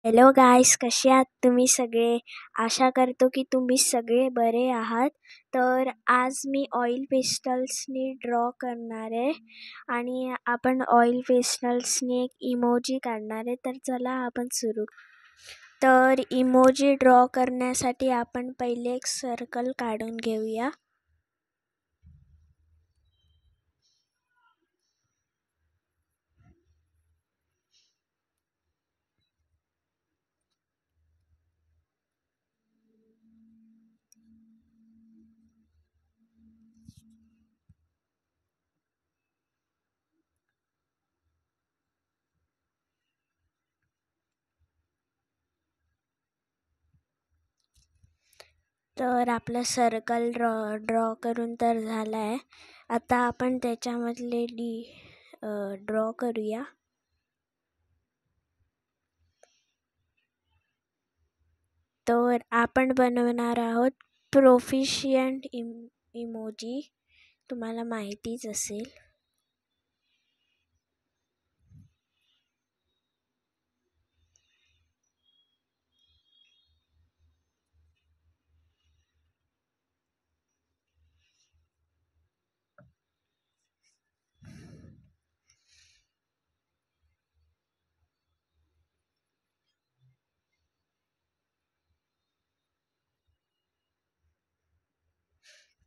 Hello गाईस, कसे आहात तुम्ही सगळे? आशा करतो की तुम्ही सगळे बरे आहात. तर आज मी ऑइल पेस्टल्सनी ड्रॉ करणार आहे आणि आपण ऑइल पेस्टल्सनी एक इमोजी काढणार आहे. तर चला आपण सुरू. तर इमोजी ड्रॉ करण्यासाठी आपण पहिले एक सर्कल काढून घेऊया. तर आपला सर्कल ड्रॉ करून तर झाला आहे. आता आपण त्याच्यामधले ड्रॉ करूया. तर आपण बनवणार आहोत प्रोफिशियंट इमोजी. तुम्हाला माहितीच असेल.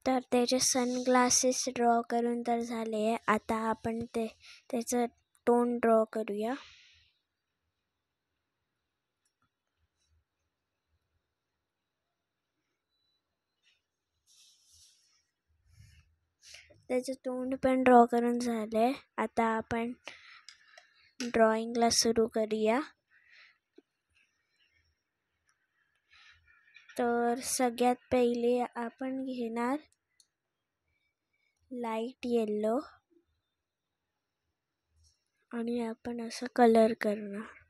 तर त्याचे सनग्लासेस ड्रॉ करून तर झाले. आता आपण त्याचं टोन ड्रॉ करूया. त्याचं तोंड पण ड्रॉ करून झालंय. आता आपण ड्रॉइंगला सुरू करूया. तर सगळ्यात पहिले आपण घेणार लाईट येलो आणि आपण असं कलर करणार.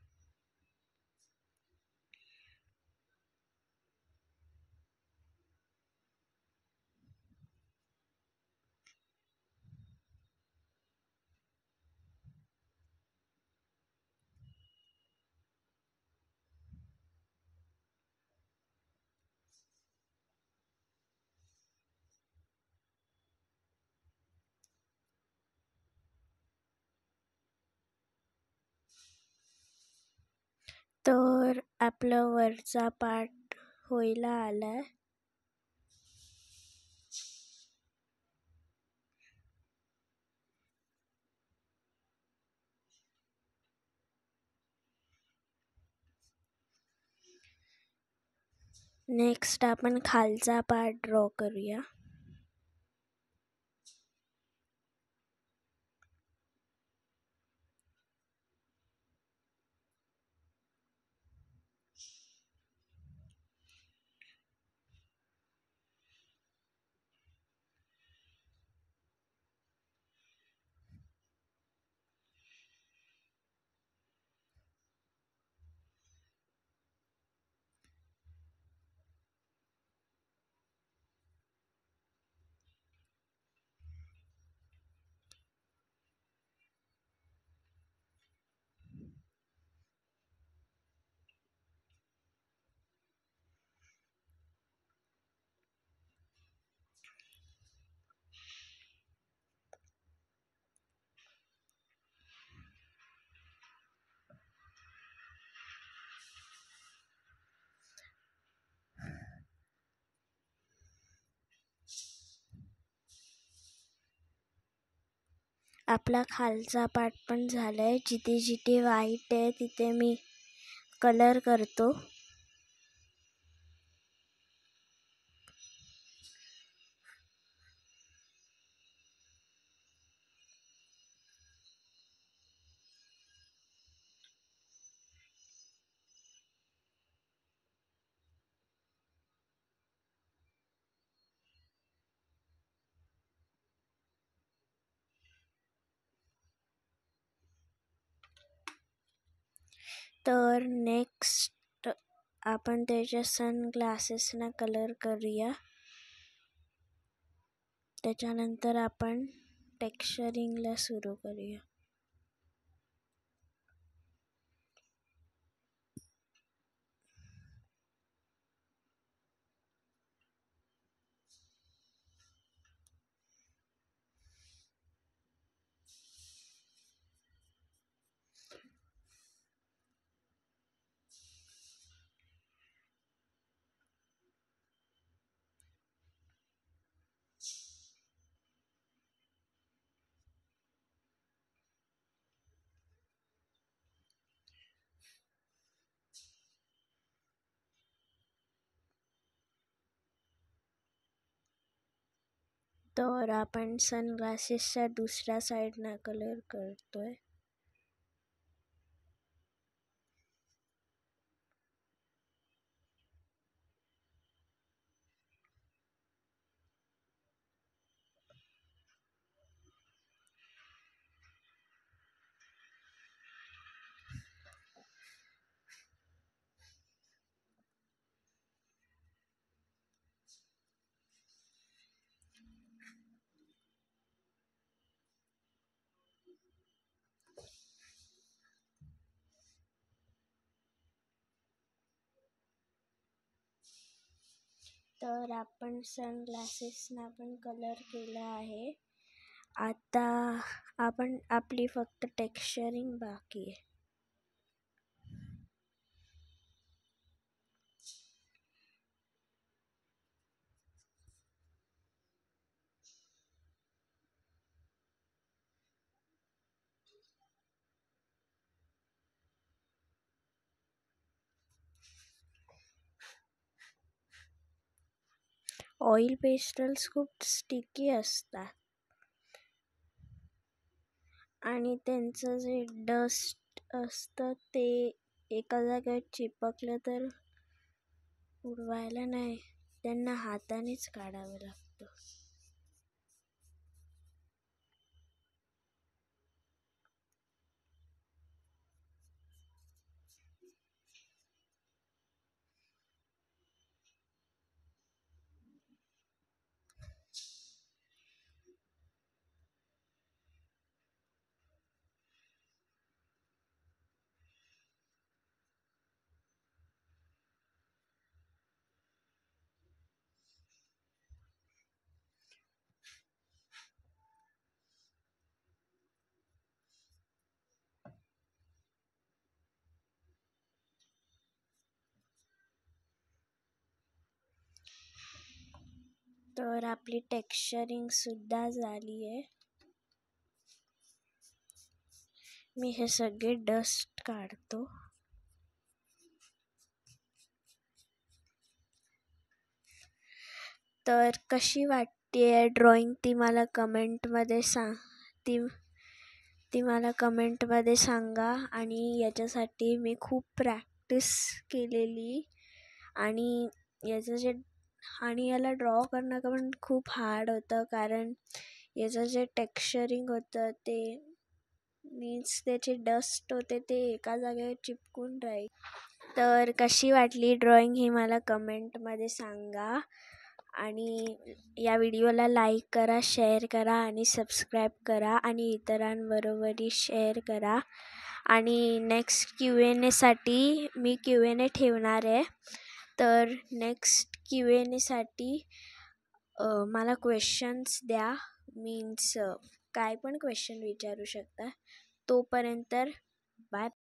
तर आपला वरचा पार्ट व्हायला आलाय. नेक्स्ट आपण खालचा पार्ट ड्रॉ करूया. आपला खालचा पार्ट पण झालाय. जिथे जिथे व्हाईट आहे तिथे मी कलर करतो. तर नेक्स्ट आपण त्याच्या सनग्लासेसना कलर करूया. त्याच्यानंतर आपण टेक्स्चरिंगला सुरू करूया. तर आपण सनग्लासेसच्या दुसऱ्या साईडनं कलर करतोय. तर आपण सनग्लासेसना पण कलर केला आहे. आता आपली फक्त टेक्स्चरिंग बाकी आहे. ऑइल पेस्टल्स खूप स्टिकी असतात आणि त्यांचं जे डस्ट असतं ते एका जागेवर चिपकलं तर उडवायला नाही, त्यांना हातानेच काढावं लागतं. तर आपली टेक्स्चरिंग सुद्धा झाली आहे. मी हे सगळे डस्ट काढतो. तर कशी वाटतेय ड्रॉइंग ती मला कमेंटमध्ये सांगा. आणि याच्यासाठी मी खूप प्रॅक्टिस केलेली आणि याला ड्रॉ करणं पण खूप हार्ड होतं, कारण याचं जे टेक्स्चरिंग होतं ते मीन्स त्याची डस्ट होते ते एका जागेवर चिपकून राहील. तर कशी वाटली ड्रॉइंग ही मला कमेंटमध्ये सांगा. आणि या व्हिडिओला लाईक करा, शेअर करा आणि सबस्क्राईब करा आणि इतरांबरोबरही शेअर करा. आणि नेक्स्ट Q&Aसाठी मी Q&A ठेवणार आहे. तर नेक्स्ट Q&Aसाठी मला क्वेश्चन्स द्या. मीन्स काय पण क्वेश्चन विचारू शकता. तोपर्यंत बाय.